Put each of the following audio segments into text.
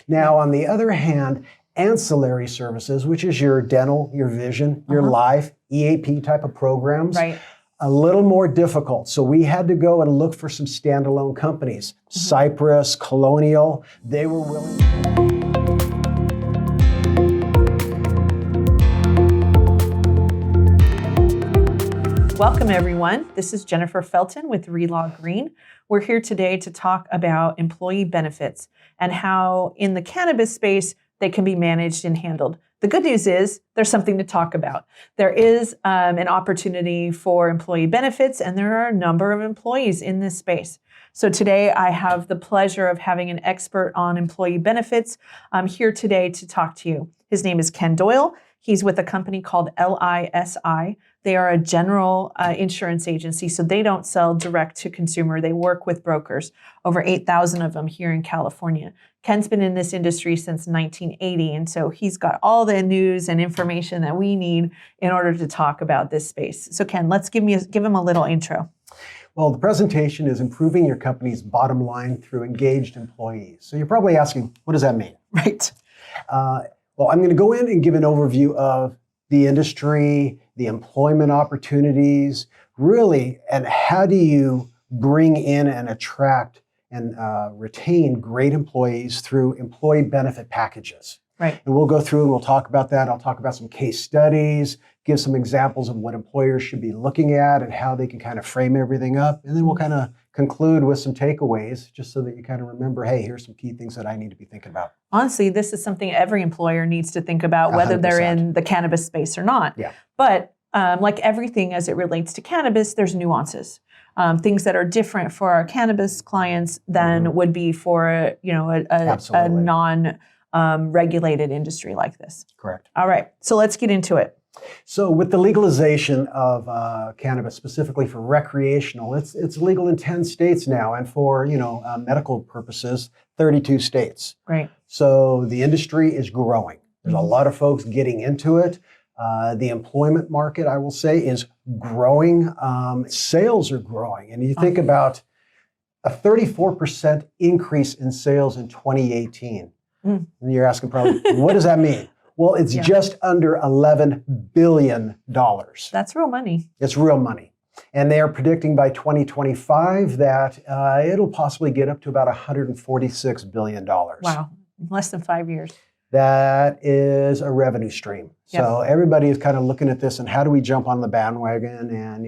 Now, on the other hand, ancillary services, which is your dental, your vision, your life, EAP type of programs, a little more difficult. So we had to go and look for some standalone companies. Cypress, Colonial, they were willing. Welcome everyone. This is Jennifer Felten with Relaw Green. We're here today to talk about employee benefits and how in the cannabis space they can be managed and handled. The good news is there's something to talk about. There is an opportunity for employee benefits, and there are a number of employees in this space. So today I have the pleasure of having an expert on employee benefits here today to talk to you. His name is Ken Doyle. He's with a company called LISI. They are a general insurance agency, so they don't sell direct to consumer. They work with brokers, over 8,000 of them here in California. Ken's been in this industry since 1980, and so he's got all the news and information that we need in order to talk about this space. So Ken, let's give him a little intro. Well, the presentation is improving your company's bottom line through engaged employees. So you're probably asking, what does that mean? Right. Well, I'm going to go in and give an overview of the industry, the employment opportunities, really, and how do you bring in and attract and retain great employees through employee benefit packages. Right. And we'll go through and we'll talk about that. I'll talk about some case studies, give some examples of what employers should be looking at and how they can kind of frame everything up. And then we'll kind of conclude with some takeaways just so that you kind of remember, hey, here's some key things that I need to be thinking about. Honestly, this is something every employer needs to think about, whether 100%. They're in the cannabis space or not. Yeah. But like everything as it relates to cannabis, there's nuances. Things that are different for our cannabis clients than would be for a non-regulated industry like this. Correct. All right, so let's get into it. So with the legalization of cannabis, specifically for recreational, it's legal in 10 states now, and for medical purposes, 32 states. Great. So the industry is growing. There's a lot of folks getting into it. The employment market, I will say, is growing. Sales are growing. And you think about a 34% increase in sales in 2018. And you're asking probably, what does that mean? Well, it's just under $11 billion. That's real money. It's real money. And they are predicting by 2025 that it'll possibly get up to about $146 billion. Wow, less than 5 years. That is a revenue stream. So everybody is kind of looking at this and how do we jump on the bandwagon? And,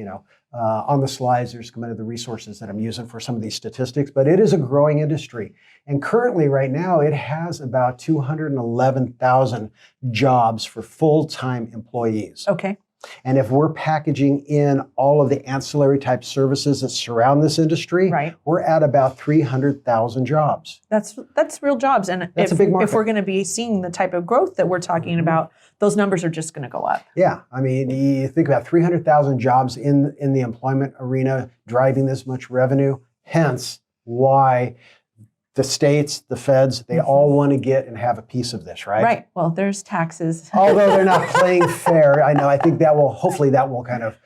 on the slides, there's some of the resources that I'm using for some of these statistics, but it is a growing industry. And currently right now, it has about 211,000 jobs for full-time employees. Okay. And if we're packaging in all of the ancillary type services that surround this industry, we're at about 300,000 jobs. That's real jobs. And that's a big market. If we're going to be seeing the type of growth that we're talking about, those numbers are just going to go up. Yeah. I mean, you think about 300,000 jobs in the employment arena driving this much revenue, hence why the states, the feds, they all want to get and have a piece of this, right? Right. Well, there's taxes. Although they're not playing fair, I know. I think hopefully that will kind of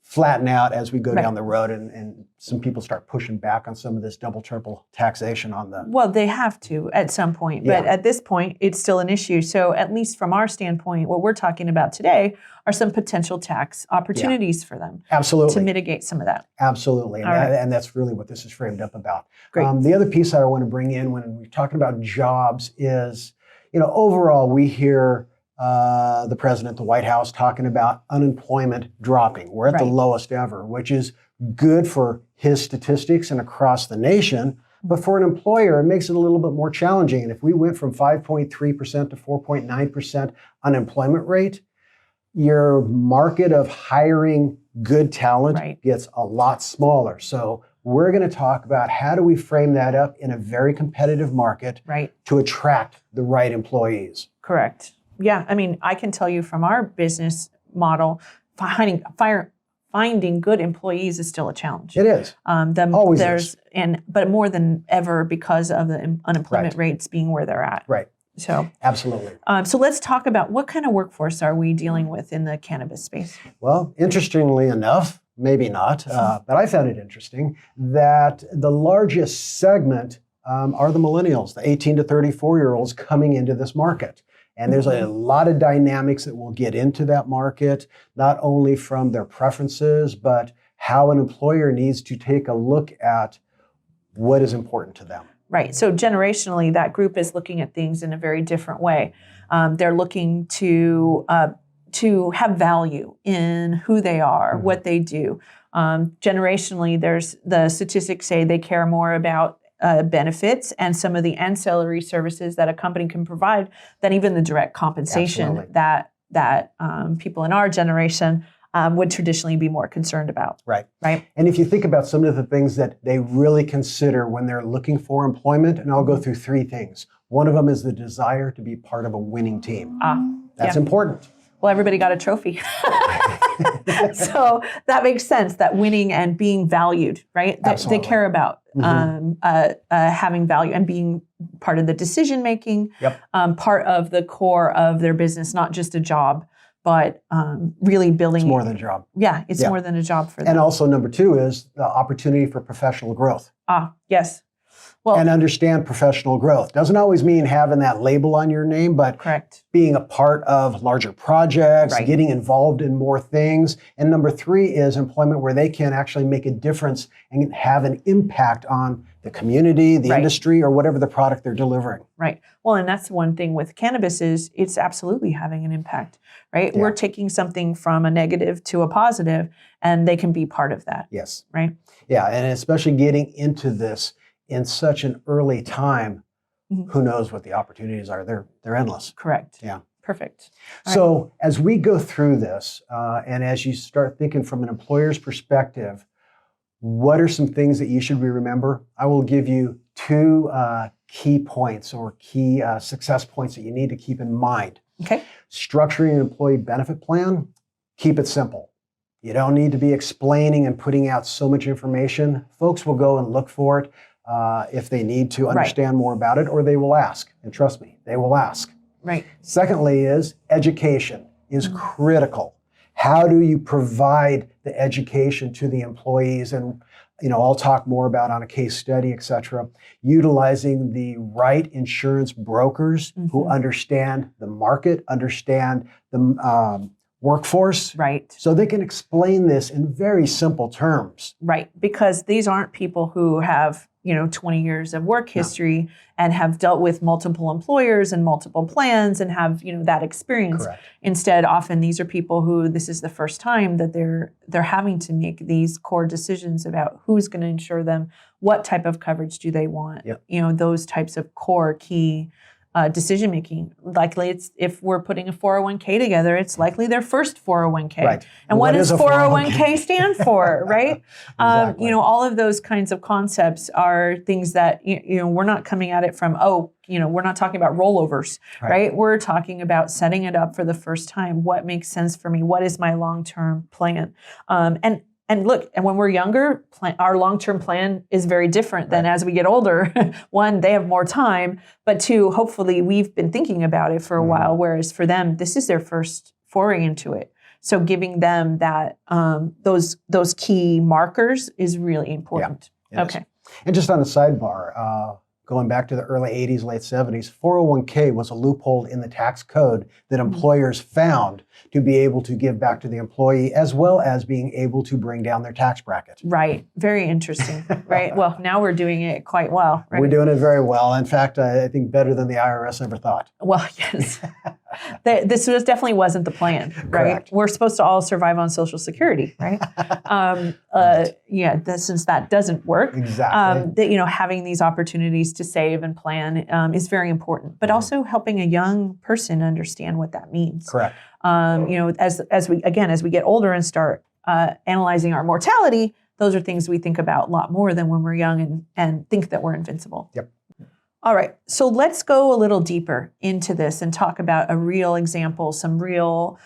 flatten out as we go down the road and some people start pushing back on some of this double, triple taxation on them. Well, they have to at some point. But at this point, it's still an issue. So at least from our standpoint, what we're talking about today are some potential tax opportunities for them. Absolutely. To mitigate some of that. Absolutely. And that's really what this is framed up about. Great. The other piece that I want to bring in when we're talking about jobs is, overall we hear the president, the White House, talking about unemployment dropping. We're at the lowest ever, which is good for his statistics and across the nation. But for an employer, it makes it a little bit more challenging. And if we went from 5.3% to 4.9% unemployment rate, your market of hiring good talent gets a lot smaller. So we're going to talk about how do we frame that up in a very competitive market to attract the right employees. Correct. Yeah, I mean, I can tell you from our business model, finding good employees is still a challenge. It is. Always is. But more than ever because of the unemployment rates being where they're at. Right. So absolutely. So let's talk about what kind of workforce are we dealing with in the cannabis space? Well, interestingly enough, maybe not, but I found it interesting that the largest segment are the millennials, the 18 to 34-year-olds coming into this market. And there's a lot of dynamics that will get into that market, not only from their preferences, but how an employer needs to take a look at what is important to them. Right. So generationally, that group is looking at things in a very different way. They're looking to have value in who they are, what they do. Generationally, there's the statistics say they care more about benefits and some of the ancillary services that a company can provide than even the direct compensation that people in our generation would traditionally be more concerned about. Right. Right. And if you think about some of the things that they really consider when they're looking for employment, and I'll go through three things. One of them is the desire to be part of a winning team. That's important. Well, everybody got a trophy. So that makes sense, that winning and being valued, right? They care about having value and being part of the decision making, part of the core of their business, not just a job, but really building. It's more than a job. Yeah, it's more than a job for them. And also number two is the opportunity for professional growth. Yes. Well, and understand professional growth. Doesn't always mean having that label on your name, but being a part of larger projects, getting involved in more things. And number three is employment where they can actually make a difference and have an impact on the community, the industry, or whatever the product they're delivering. Right. Well, and that's one thing with cannabis is it's absolutely having an impact, right? Yeah. We're taking something from a negative to a positive, and they can be part of that. Yes. Right? Yeah, and especially getting into this in such an early time, who knows what the opportunities are? They're endless. Correct. Yeah. Perfect. So as we go through this, and as you start thinking from an employer's perspective, what are some things that you should remember? I will give you two key points or key success points that you need to keep in mind. Okay. Structuring an employee benefit plan, keep it simple. You don't need to be explaining and putting out so much information. Folks will go and look for it. If they need to understand more about it, or they will ask. And trust me, they will ask. Right. Secondly is education is critical. How do you provide the education to the employees? And I'll talk more about on a case study, et cetera, utilizing the right insurance brokers who understand the market, understand the workforce. Right. So they can explain this in very simple terms. Right. Because these aren't people who have 20 years of work history and have dealt with multiple employers and multiple plans and have, that experience. Correct. Instead, often these are people who this is the first time that they're having to make these core decisions about who's going to insure them, what type of coverage do they want, those types of core key decision making. Likely, it's if we're putting a 401k together, it's likely their first 401k. Right. And what does 401k stand for, right? Exactly. All of those kinds of concepts are things that we're not coming at it from we're not talking about rollovers, right? We're talking about setting it up for the first time. What makes sense for me? What is my long-term plan? And look, and when we're younger, our long-term plan is very different than as we get older. One, they have more time, but two, hopefully we've been thinking about it for a while, whereas for them, this is their first foray into it. So giving them that those key markers is really important. Yeah, okay. And just on the sidebar, going back to the early 80s, late 70s, 401k was a loophole in the tax code that employers found to be able to give back to the employee, as well as being able to bring down their tax bracket. Right. Very interesting. Right. Well, now we're doing it quite well. Right? We're doing it very well. In fact, I think better than the IRS ever thought. Well, yes. This definitely wasn't the plan, right? Correct. We're supposed to all survive on Social Security, right? Since that doesn't work, exactly. Having these opportunities to save and plan is very important, but also helping a young person understand what that means. Correct. As we get older and start analyzing our mortality, those are things we think about a lot more than when we're young and think that we're invincible. Yep. All right, so let's go a little deeper into this and talk about a real example, some real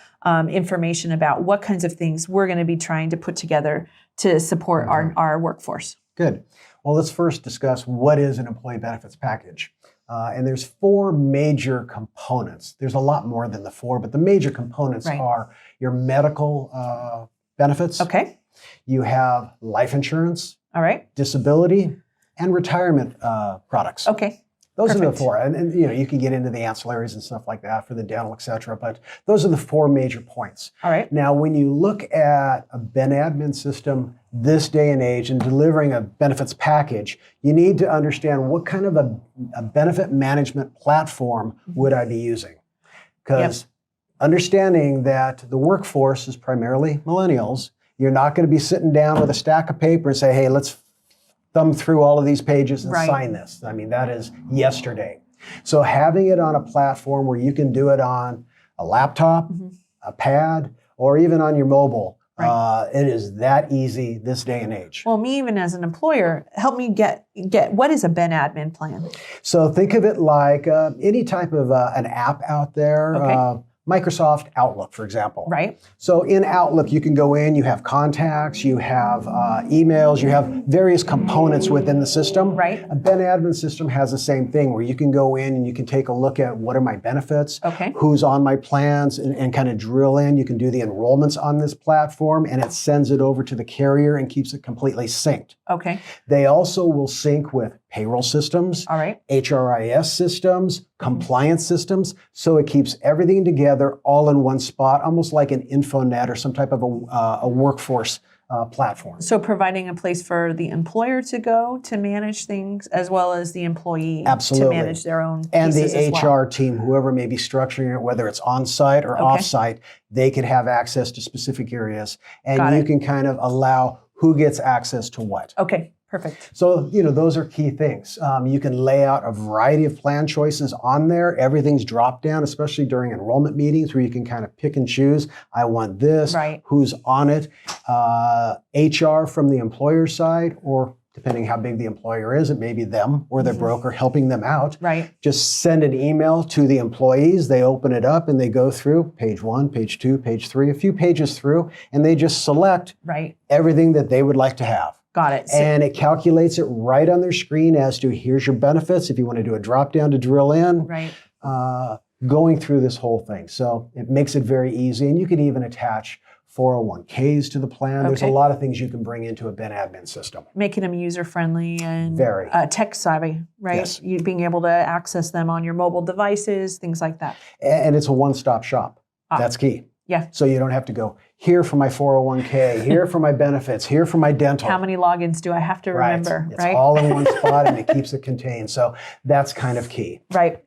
information about what kinds of things we're going to be trying to put together to support our workforce. Good. Well, let's first discuss what is an employee benefits package. And there's four major components. There's a lot more than the four, but the major components are your medical benefits. Okay. You have life insurance. All right. Disability, and retirement products. Okay. Those are the Perfect. four. And you can get into the ancillaries and stuff like that for the dental, et cetera. But those are the four major points. All right. Now, when you look at a ben admin system this day and age and delivering a benefits package, you need to understand what kind of a benefit management platform would I be using? Because understanding that the workforce is primarily millennials, you're not going to be sitting down with a stack of paper and say, hey, let's thumb through all of these pages and sign this. I mean, that is yesterday. So having it on a platform where you can do it on a laptop, a pad, or even on your mobile, it is that easy this day and age. Well, me even as an employer, help me get what is a Ben admin plan? So think of it like any type of an app out there. Okay. Microsoft Outlook, for example. Right. So in Outlook, you can go in, you have contacts, you have emails, you have various components within the system. Right. A Ben admin system has the same thing where you can go in and you can take a look at what are my benefits, Okay. who's on my plans, and kind of drill in. You can do the enrollments on this platform, and it sends it over to the carrier and keeps it completely synced. Okay. They also will sync with payroll systems, All right. HRIS systems, compliance systems, so it keeps everything together all in one spot, almost like an infonet or some type of a workforce platform. So providing a place for the employer to go to manage things as well as the employee Absolutely. to manage their own And pieces the as well. HR team, whoever may be structuring it, whether it's on-site or off-site, they could have access to specific areas, and Got you it. can kind of allow who gets access to what. Okay. Perfect. So, those are key things. You can lay out a variety of plan choices on there. Everything's dropped down, especially during enrollment meetings where you can kind of pick and choose. I want this, Right. who's on it, HR from the employer side, or depending how big the employer is, it may be them or their broker helping them out. Right. Just send an email to the employees. They open it up and they go through page 1, page 2, page 3, a few pages through, and they just select Right. everything that they would like to have. Got it. So, And it calculates it right on their screen as to here's your benefits. If you want to do a drop down to drill in, right. Going through this whole thing. So it makes it very easy. And you can even attach 401ks to the plan. There's a Okay. lot of things you can bring into a Ben admin system. Making them user friendly and Very. tech savvy, right? Yes. You being able to access them on your mobile devices, things like that. And it's a one-stop shop. That's key. Yeah. So you don't have to go here for my 401k, here for my benefits, here for my dental. How many logins do I have to remember? It's Right. all in one spot and it keeps it contained. So that's kind of key. Right.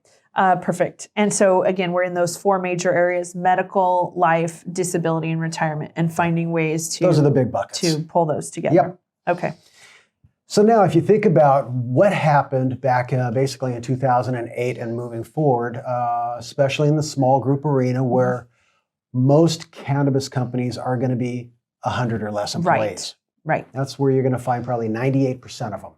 Perfect. And so again, we're in those four major areas: medical, life, disability, and retirement, and finding ways to Those are the big buckets. to pull those together. Yep. Okay. So now if you think about what happened back basically in 2008 and moving forward, especially in the small group arena where most cannabis companies are going to be 100 or less employees. Right. That's where you're going to find probably 98% of them.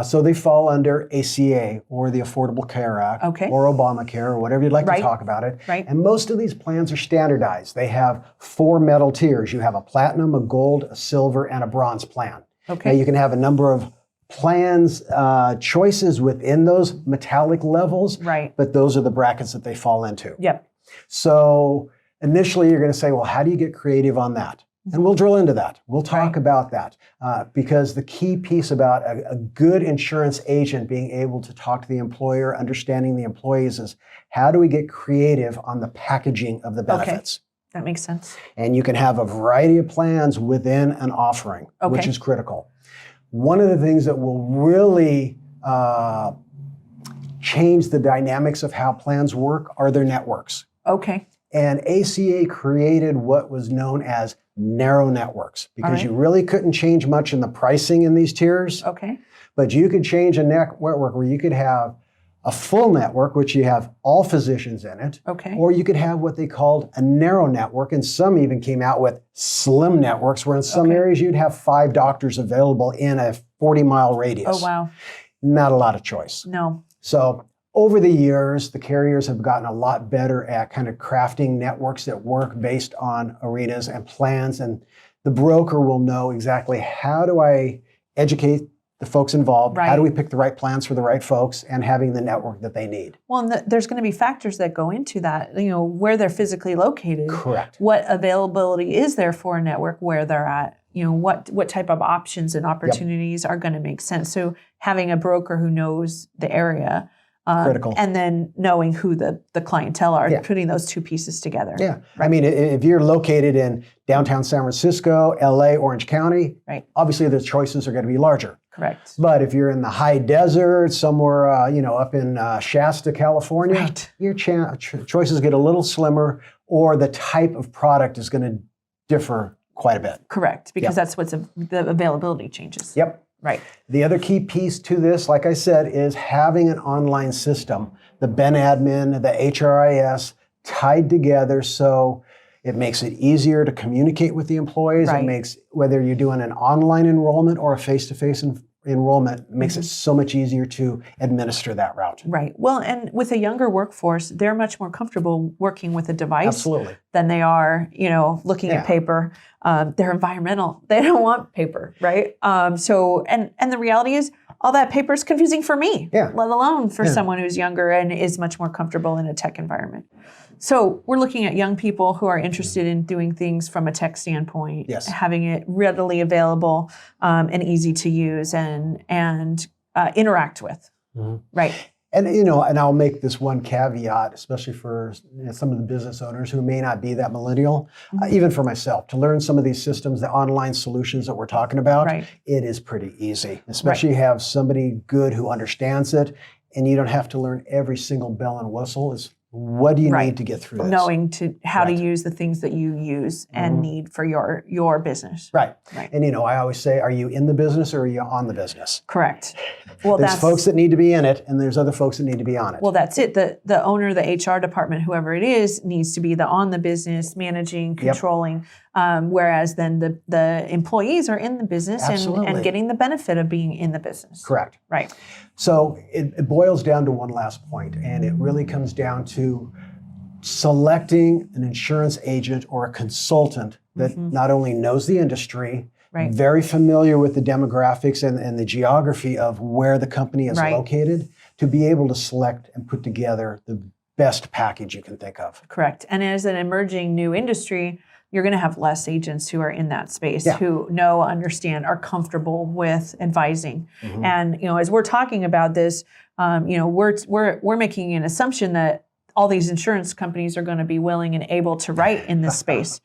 So they fall under ACA or the Affordable Care Act Okay. or Obamacare or whatever you'd like Right. to talk about it. Right. And most of these plans are standardized. They have 4 metal tiers. You have a platinum, a gold, a silver, and a bronze plan. Okay. Now you can have a number of plans, choices within those metallic levels, Right. but those are the brackets that they fall into. Yep. So initially you're going to say, well, how do you get creative on that? And we'll drill into that. We'll talk Right. about that because the key piece about a good insurance agent being able to talk to the employer, understanding the employees is how do we get creative on the packaging of the benefits? That makes sense. And you can have a variety of plans within an offering, which Okay. is critical. One of the things that will really change the dynamics of how plans work are their networks. Okay. And ACA created what was known as narrow networks because right. you really couldn't change much in the pricing in these tiers, Okay. but you could change a network where you could have a full network, which you have all physicians in it, Okay. or you could have what they called a narrow network, and some even came out with slim networks where in some Okay. areas you'd have 5 doctors available in a 40-mile radius. Oh, wow. Not a lot of choice. No. So over the years, the carriers have gotten a lot better at kind of crafting networks that work based on arenas and plans, and the broker will know exactly how do I educate the folks involved, Right. how do we pick the right plans for the right folks, and having the network that they need. Well, and there's going to be factors that go into that, where they're physically located. Correct. What availability is there for a network where they're at, what type of options and opportunities are going to make sense. So having a broker who knows the area, critical. And then knowing who the clientele are, putting those two pieces together. Yeah. Right. I mean, if you're located in downtown San Francisco, LA, Orange County, obviously the choices are going to be larger. Correct. But if you're in the high desert, somewhere, up in Shasta, California, your choices get a little slimmer, or the type of product is going to differ quite a bit. Correct. Because that's the availability changes. Yep. Right. The other key piece to this, like I said, is having an online system, the Ben Admin, the HRIS tied together, so it makes it easier to communicate with the employees. It makes, whether you're doing an online enrollment or a face-to-face enrollment, it makes it so much easier to administer that route. Right. Well, and with a younger workforce, they're much more comfortable working with a device than they are, looking at paper. They're environmental. They don't want paper, right? So the reality is, all that paper is confusing for me, let alone for someone who's younger and is much more comfortable in a tech environment. So we're looking at young people who are interested in doing things from a tech standpoint, having it readily available and easy to use and interact with, right? And and I'll make this one caveat, especially for some of the business owners who may not be that millennial, even for myself, to learn some of these systems, the online solutions that we're talking about, it is pretty easy, especially you have somebody good who understands it, and you don't have to learn every single bell and whistle. What do you need to get through this? Knowing how to use the things that you use and need for your business. Right. And I always say, are you in the business or are you on the business? Correct. Well, there's folks that need to be in it, and there's other folks that need to be on it. Well, that's it. The owner, the HR department, whoever it is, needs to be on the business, managing, controlling. Whereas then the employees are in the business and getting the benefit of being in the business. Correct. Right. So it boils down to one last point, and it really comes down to selecting an insurance agent or a consultant that not only knows the industry, very familiar with the demographics and the geography of where the company is located, to be able to select and put together the best package you can think of. Correct. And as an emerging new industry, you're going to have less agents who are in that space, who know, understand, are comfortable with advising. And as we're talking about this, we're making an assumption that all these insurance companies are going to be willing and able to write in this space.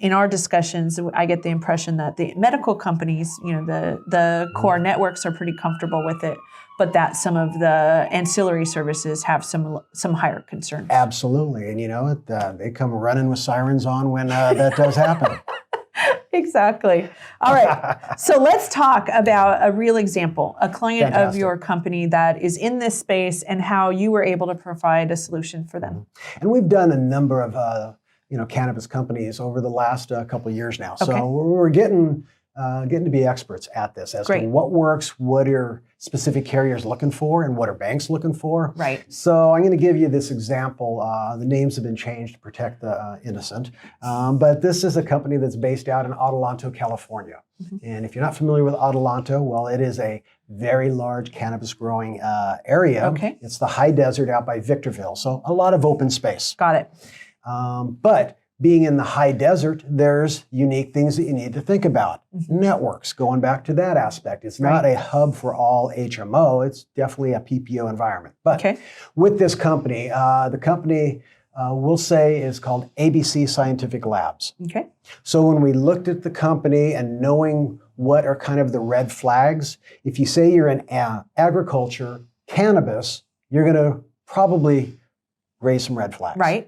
In our discussions, I get the impression that the medical companies, the core networks are pretty comfortable with it, but that some of the ancillary services have some higher concerns. Absolutely, and they come running with sirens on when that does happen. Exactly. All right. So let's talk about a real example, a client of your company that is in this space and how you were able to provide a solution for them. And we've done a number of cannabis companies over the last couple of years now. So we're getting to be experts at this as to what works, what are specific carriers looking for, and what are banks looking for. Right. So I'm going to give you this example. The names have been changed to protect the innocent. But this is a company that's based out in Adelanto, California. And if you're not familiar with Adelanto, well, it is a very large cannabis growing area. It's the high desert out by Victorville. So a lot of open space. Got it. But being in the high desert, there's unique things that you need to think about. Networks, going back to that aspect. It's not a hub for all HMO. It's definitely a PPO environment. But with this company, the company we'll say is called ABC Scientific Labs. So when we looked at the company and knowing what are kind of the red flags, if you say you're in agriculture, cannabis, you're going to probably raise some red flags.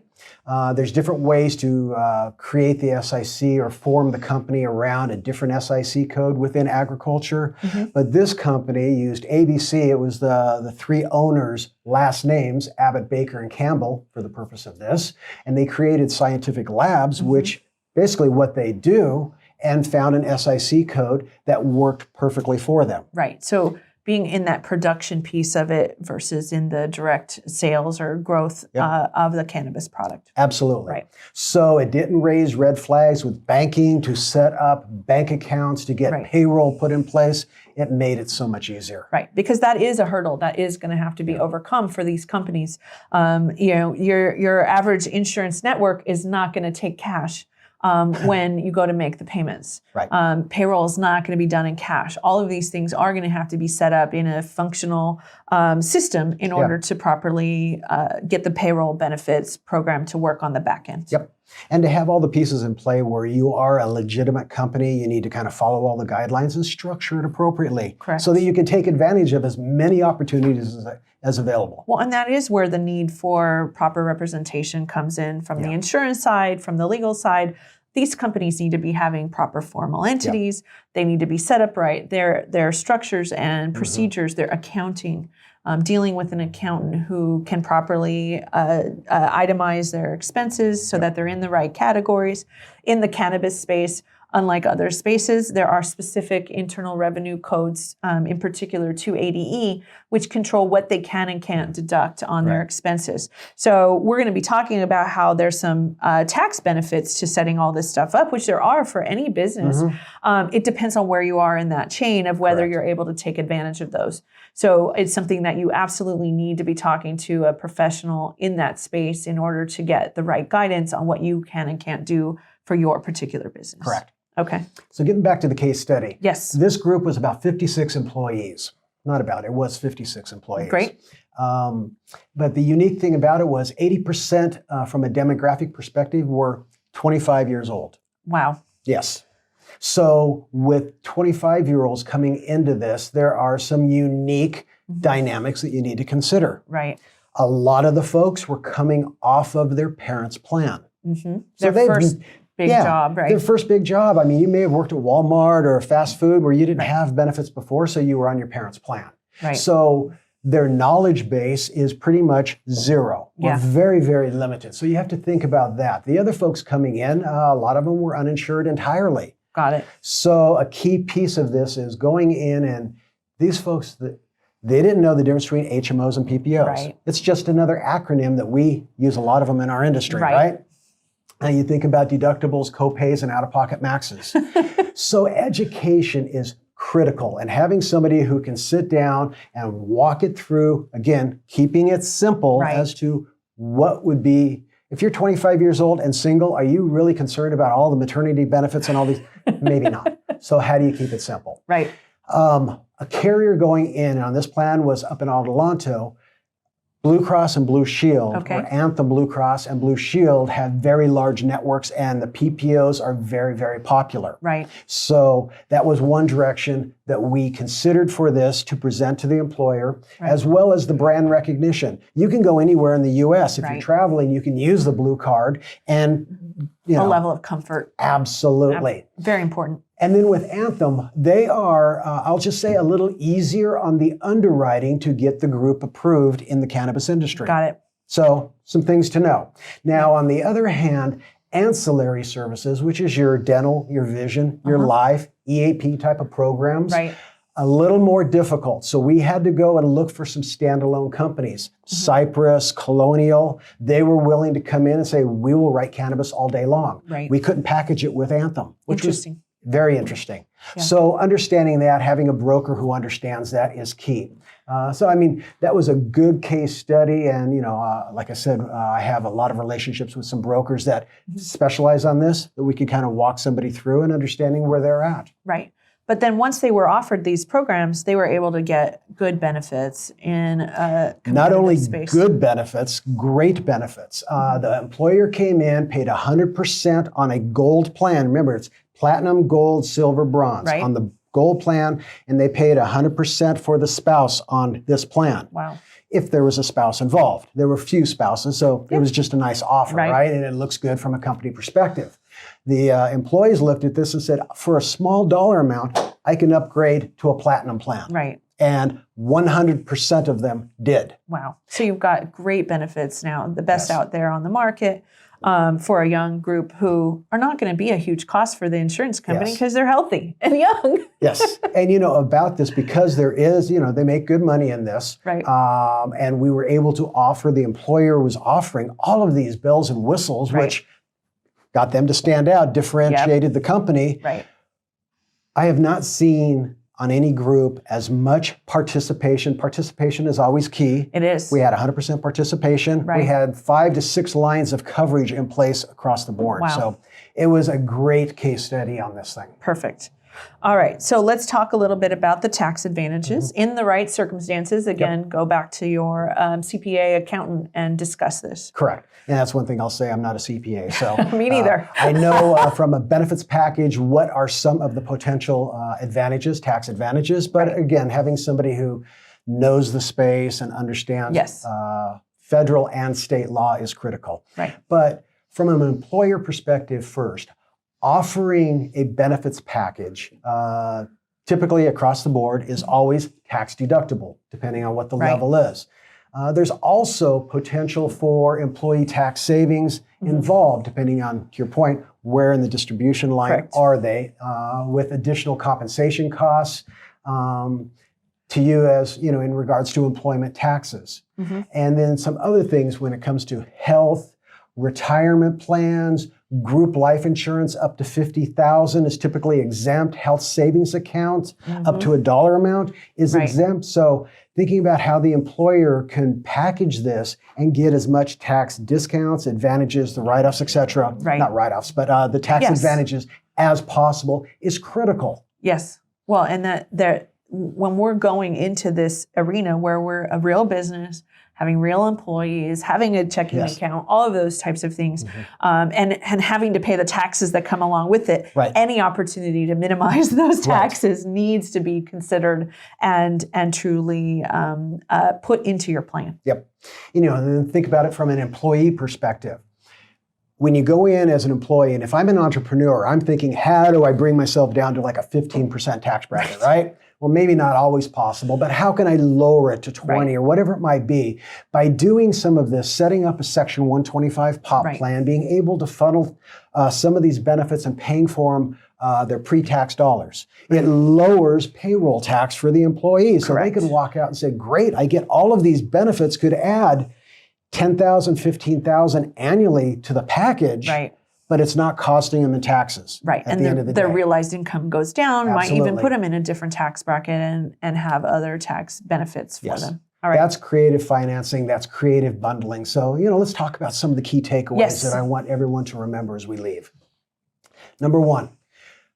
There's different ways to create the SIC or form the company around a different SIC code within agriculture. But this company used ABC. It was the three owners' last names, Abbott, Baker, and Campbell, for the purpose of this. And they created Scientific Labs, which basically what they do, and found an SIC code that worked perfectly for them. So being in that production piece of it versus in the direct sales or growth of the cannabis product. Absolutely. So it didn't raise red flags with banking to set up bank accounts to get payroll put in place. It made it so much easier. Because that is a hurdle that is going to have to be overcome for these companies. Your average insurance network is not going to take cash when you go to make the payments. Right. Payroll is not going to be done in cash. All of these things are going to have to be set up in a functional system in order to properly get the payroll benefits program to work on the back end. Yep. And to have all the pieces in play where you are a legitimate company, you need to kind of follow all the guidelines and structure it appropriately. Correct. So that you can take advantage of as many opportunities as available. Well, and that is where the need for proper representation comes in from the insurance side, from the legal side. These companies need to be having proper formal entities. They need to be set up right. Their structures and procedures, their accounting, dealing with an accountant who can properly itemize their expenses so that they're in the right categories. In the cannabis space, unlike other spaces, there are specific internal revenue codes, in particular 280E, which control what they can and can't deduct on their expenses. So we're going to be talking about how there's some tax benefits to setting all this stuff up, which there are for any business. It depends on where you are in that chain of whether you're able to take advantage of those. So it's something that you absolutely need to be talking to a professional in that space in order to get the right guidance on what you can and can't do for your particular business. Correct. Okay. So getting back to the case study. Yes. This group was about 56 employees. Not about, it was 56 employees. Great. But the unique thing about it was 80% from a demographic perspective were 25 years old. Wow. Yes. So with 25-year-olds coming into this, there are some unique dynamics that you need to consider. Right. A lot of the folks were coming off of their parents' plan. So Their first big job, right? Their first big job. I mean, you may have worked at Walmart or fast food where you didn't have benefits before, so you were on your parents' plan. Right. So their knowledge base is pretty much zero or very, very limited. So you have to think about that. The other folks coming in, a lot of them were uninsured entirely. Got it. So a key piece of this is going in, and these folks, they didn't know the difference between HMOs and PPOs. Right. It's just another acronym that we use a lot of them in our industry, right? And you think about deductibles, copays, and out-of-pocket maxes. So education is critical, and having somebody who can sit down and walk it through, again, keeping it simple as to what would be, if you're 25 years old and single, are you really concerned about all the maternity benefits and all these? Maybe not. So how do you keep it simple? Right. A carrier going in on this plan was up in Adelanto. Blue Cross and Blue Shield, or Anthem Blue Cross and Blue Shield, have very large networks, and the PPOs are very, very popular. Right. So that was one direction that we considered for this to present to the employer, as well as the brand recognition. You can go anywhere in the U.S. If you're traveling, you can use the Blue Card, and a level of comfort. Absolutely. Very important. And then with Anthem, they are, I'll just say, a little easier on the underwriting to get the group approved in the cannabis industry. Got it. So some things to know. Now, on the other hand, ancillary services, which is your dental, your vision, your life, EAP type of programs, a little more difficult. So we had to go and look for some standalone companies. Cypress, Colonial, they were willing to come in and say, we will write cannabis all day long. We couldn't package it with Anthem, which was very interesting. So understanding that, having a broker who understands that is key. So, I mean, that was a good case study. And, like I said, I have a lot of relationships with some brokers that specialize on this, that we could kind of walk somebody through and understanding where they're at. Right. But then once they were offered these programs, they were able to get good benefits in a competitive Not only space. Good benefits, great benefits. The employer came in, paid 100% on a gold plan. Remember, it's platinum, gold, silver, bronze on the gold plan, and they paid 100% for the spouse on this plan. Wow. If there was a spouse involved. There were few spouses, so it was just a nice offer, right? And it looks good from a company perspective. The employees looked at this and said, for a small dollar amount, I can upgrade to a platinum plan. Right. And 100% of them did. Wow. So you've got great benefits now, the best out there on the market for a young group who are not going to be a huge cost for the insurance company because they're healthy and young. Yes. And, about this, because there is, they make good money in this. Right. And we were able to offer, the employer was offering all of these bells and whistles, which got them to stand out, differentiated the company. Right. I have not seen on any group as much participation. Participation is always key. It is. We had 100% participation. Right. We had 5 to 6 lines of coverage in place across the board. Wow. So it was a great case study on this thing. Perfect. All right, so let's talk a little bit about the tax advantages. In the right circumstances, again, go back to your CPA accountant and discuss this. Correct. And that's one thing I'll say, I'm not a CPA. So Me neither. I know from a benefits package, what are some of the potential advantages, tax advantages. But again, having somebody who knows the space and understands federal and state law is critical. Right. But from an employer perspective first, offering a benefits package, typically across the board, is always tax deductible, depending on what the level is. There's also potential for employee tax savings involved, depending on, to your point, where in the distribution line are they, with additional compensation costs to you as, in regards to employment taxes. And then some other things when it comes to health, retirement plans, group life insurance up to $50,000 is typically exempt. Health savings account up to $1 amount is exempt. So thinking about how the employer can package this and get as much tax discounts, advantages, the write-offs, et cetera, not write-offs, but the tax advantages as possible is critical. Yes. Well, and that when we're going into this arena where we're a real business, having real employees, having a checking account, all of those types of things, and having to pay the taxes that come along with it, any opportunity to minimize those taxes needs to be considered and truly put into your plan. Yep. And then think about it from an employee perspective. When you go in as an employee, and if I'm an entrepreneur, I'm thinking, how do I bring myself down to like a 15% tax bracket, right? Well, maybe not always possible, but how can I lower it to 20 or whatever it might be? By doing some of this, setting up a Section 125 POP plan, being able to funnel some of these benefits and paying for them their pre-tax dollars. It lowers payroll tax for the employees. So they can walk out and say, great, I get all of these benefits, could add $10,000, $15,000 annually to the package. But it's not costing them in taxes. At the end of the day. Their realized income goes down, might even put them in a different tax bracket and have other tax benefits for them. All right. That's creative financing, that's creative bundling. So, let's talk about some of the key takeaways that I want everyone to remember as we leave. Number one,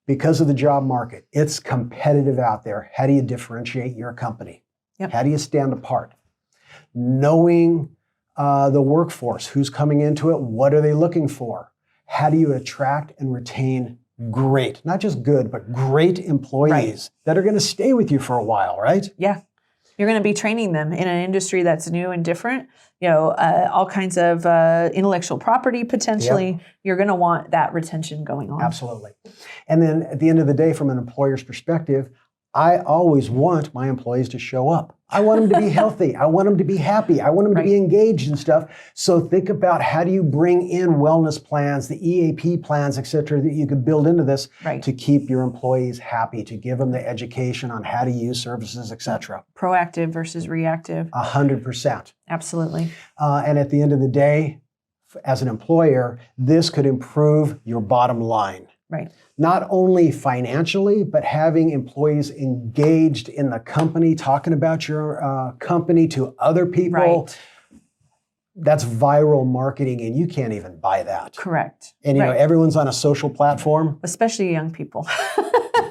because of the job market, it's competitive out there. How do you differentiate your company? How do you stand apart? Knowing the workforce, who's coming into it, what are they looking for? How do you attract and retain great, not just good, but great employees that are going to stay with you for a while, right? Yeah. You're going to be training them in an industry that's new and different, all kinds of intellectual property potentially. You're going to want that retention going on. Absolutely. And then at the end of the day, from an employer's perspective, I always want my employees to show up. I want them to be healthy. I want them to be happy. I want them to be engaged and stuff. So think about how do you bring in wellness plans, the EAP plans, et cetera, that you could build into this to keep your employees happy, to give them the education on how to use services, et cetera. Proactive versus reactive. 100%. Absolutely. And at the end of the day, as an employer, this could improve your bottom line. Not only financially, but having employees engaged in the company, talking about your company to other people. That's viral marketing, and you can't even buy that. Correct. And everyone's on a social platform. Especially young people.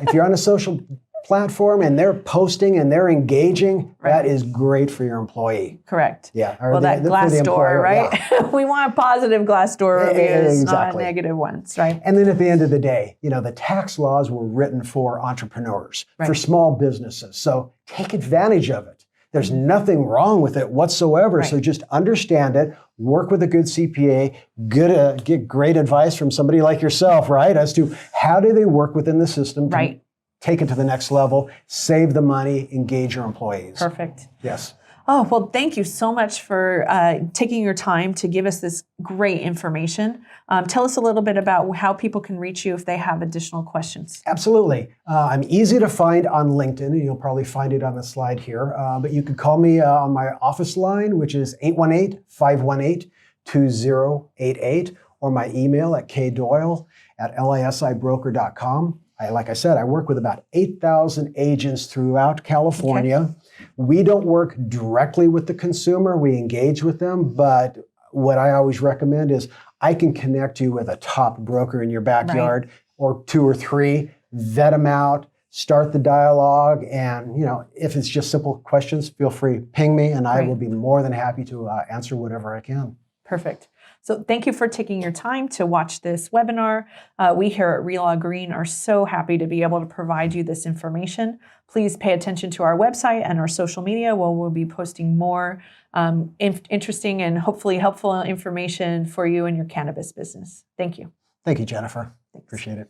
If you're on a social platform and they're posting and they're engaging, that is great for your employee. Correct. Yeah. Well, that Glassdoor, right? We want positive Glassdoor reviews, not negative ones, right? And then at the end of the day, the tax laws were written for entrepreneurs, for small businesses. So take advantage of it. There's nothing wrong with it whatsoever. So just understand it, work with a good CPA, get great advice from somebody like yourself, right? As to how do they work within the system to take it to the next level, save the money, engage your employees. Perfect. Yes. Oh, well, thank you so much for taking your time to give us this great information. Tell us a little bit about how people can reach you if they have additional questions. Absolutely. I'm easy to find on LinkedIn, and you'll probably find it on the slide here. But you can call me on my office line, which is 818-518-2088, or my email at kdoyle@lisibroker.com. like I said, I work with about 8,000 agents throughout California. We don't work directly with the consumer. We engage with them, but what I always recommend is I can connect you with a top broker in your backyard or 2 or 3, vet them out, start the dialogue, and if it's just simple questions, feel free, ping me, and I will be more than happy to answer whatever I can. Perfect. So thank you for taking your time to watch this webinar. We here at ReLaw Green are so happy to be able to provide you this information. Please pay attention to our website and our social media where we'll be posting more interesting and hopefully helpful information for you and your cannabis business. Thank you. Thank you, Jennifer. Thanks. Appreciate it.